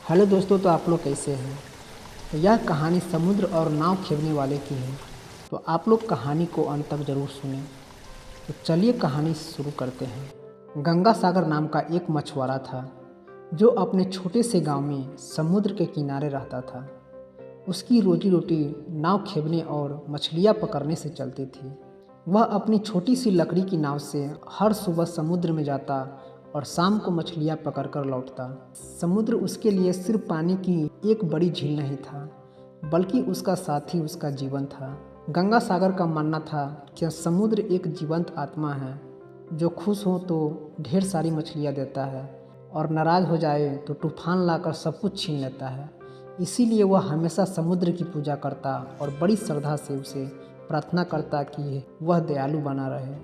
Hello दोस्तों, तो आप लोग कैसे हैं। तो यह कहानी समुद्र और नाव खेवने वाले की है। तो आप लोग कहानी को अंत तक ज़रूर सुनें। तो चलिए कहानी शुरू करते हैं। गंगा सागर नाम का एक मछुआरा था जो अपने छोटे से गांव में समुद्र के किनारे रहता था। उसकी रोजी रोटी नाव खेवने और मछलियाँ पकड़ने से चलती थी। वह अपनी छोटी सी लकड़ी की नाव से हर सुबह समुद्र में जाता और शाम को मछलियाँ पकड़कर लौटता। समुद्र उसके लिए सिर्फ पानी की एक बड़ी झील नहीं था, बल्कि उसका साथी, उसका जीवन था। गंगा सागर का मानना था कि समुद्र एक जीवंत आत्मा है जो खुश हो तो ढेर सारी मछलियाँ देता है और नाराज हो जाए तो तूफान लाकर सब कुछ छीन लेता है। इसीलिए वह हमेशा समुद्र की पूजा करता और बड़ी श्रद्धा से उसे प्रार्थना करता कि वह दयालु बना रहे।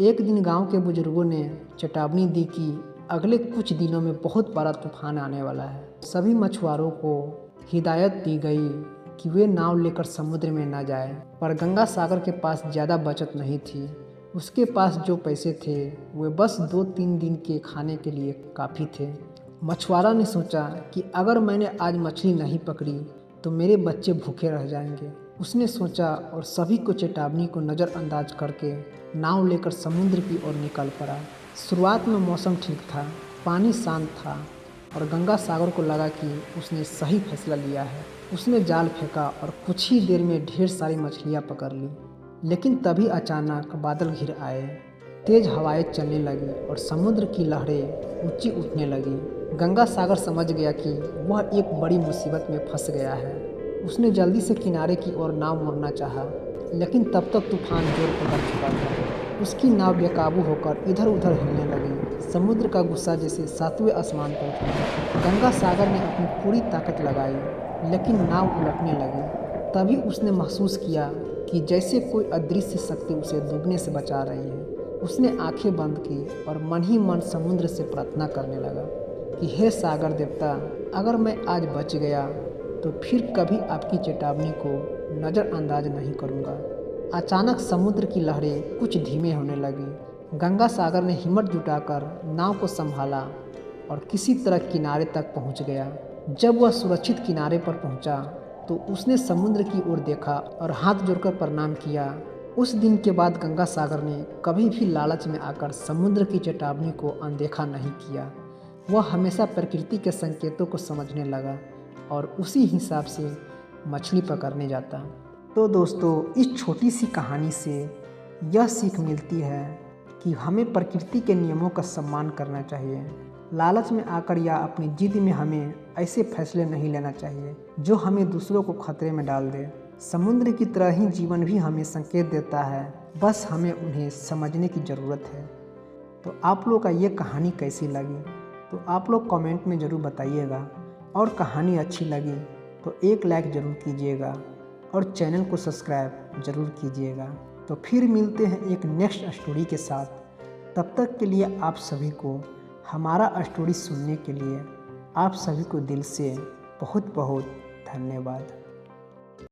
एक दिन गांव के बुजुर्गों ने चेतावनी दी कि अगले कुछ दिनों में बहुत बड़ा तूफान आने वाला है। सभी मछुआरों को हिदायत दी गई कि वे नाव लेकर समुद्र में न जाएं। पर गंगा सागर के पास ज़्यादा बचत नहीं थी। उसके पास जो पैसे थे वे बस 2-3 दिन के खाने के लिए काफ़ी थे। मछुआरा ने सोचा कि अगर मैंने आज मछली नहीं पकड़ी तो मेरे बच्चे भूखे रह जाएंगे। उसने सोचा और सभी को चेतावनी को नज़रअंदाज करके नाव लेकर समुद्र की ओर निकल पड़ा। शुरुआत में मौसम ठीक था, पानी शांत था और गंगा सागर को लगा कि उसने सही फैसला लिया है। उसने जाल फेंका और कुछ ही देर में ढेर सारी मछलियाँ पकड़ ली। लेकिन तभी अचानक बादल घिर आए, तेज हवाएं चलने लगी और समुद्र की लहरें ऊंची उठने लगी। गंगा सागर समझ गया कि वह एक बड़ी मुसीबत में फंस गया है। उसने जल्दी से किनारे की ओर नाव मोड़ना चाहा, लेकिन तब तक तूफान जोर पकड़ चुका था। उसकी नाव बेकाबू होकर इधर उधर हिलने लगी। समुद्र का गुस्सा जैसे सातवें आसमान पर था। गंगा सागर ने अपनी पूरी ताकत लगाई, लेकिन नाव उलटने लगी। तभी उसने महसूस किया कि जैसे कोई अदृश्य शक्ति उसे डूबने से बचा रही है। उसने आंखें बंद की और मन ही मन समुद्र से प्रार्थना करने लगा कि हे सागर देवता, अगर मैं आज बच गया तो फिर कभी आपकी चेतावनी को नज़रअंदाज नहीं करूँगा। अचानक समुद्र की लहरें कुछ धीमे होने लगी। गंगा सागर ने हिम्मत जुटाकर नाव को संभाला और किसी तरह किनारे तक पहुँच गया। जब वह सुरक्षित किनारे पर पहुँचा तो उसने समुद्र की ओर देखा और हाथ जोड़कर प्रणाम किया। उस दिन के बाद गंगा सागर ने कभी भी लालच में आकर समुद्र की चेतावनी को अनदेखा नहीं किया। वह हमेशा प्रकृति के संकेतों को समझने लगा और उसी हिसाब से मछली पकड़ने जाता। तो दोस्तों, इस छोटी सी कहानी से यह सीख मिलती है कि हमें प्रकृति के नियमों का सम्मान करना चाहिए। लालच में आकर या अपनी जिद में हमें ऐसे फैसले नहीं लेना चाहिए जो हमें दूसरों को खतरे में डाल दे। समुद्र की तरह ही जीवन भी हमें संकेत देता है, बस हमें उन्हें समझने की ज़रूरत है। तो आप लोग का ये कहानी कैसी लगी तो आप लोग कमेंट में ज़रूर बताइएगा, और कहानी अच्छी लगी तो एक लाइक ज़रूर कीजिएगा और चैनल को सब्सक्राइब ज़रूर कीजिएगा। तो फिर मिलते हैं एक नेक्स्ट स्टोरी के साथ। तब तक के लिए आप सभी को हमारा स्टोरी सुनने के लिए आप सभी को दिल से बहुत बहुत धन्यवाद।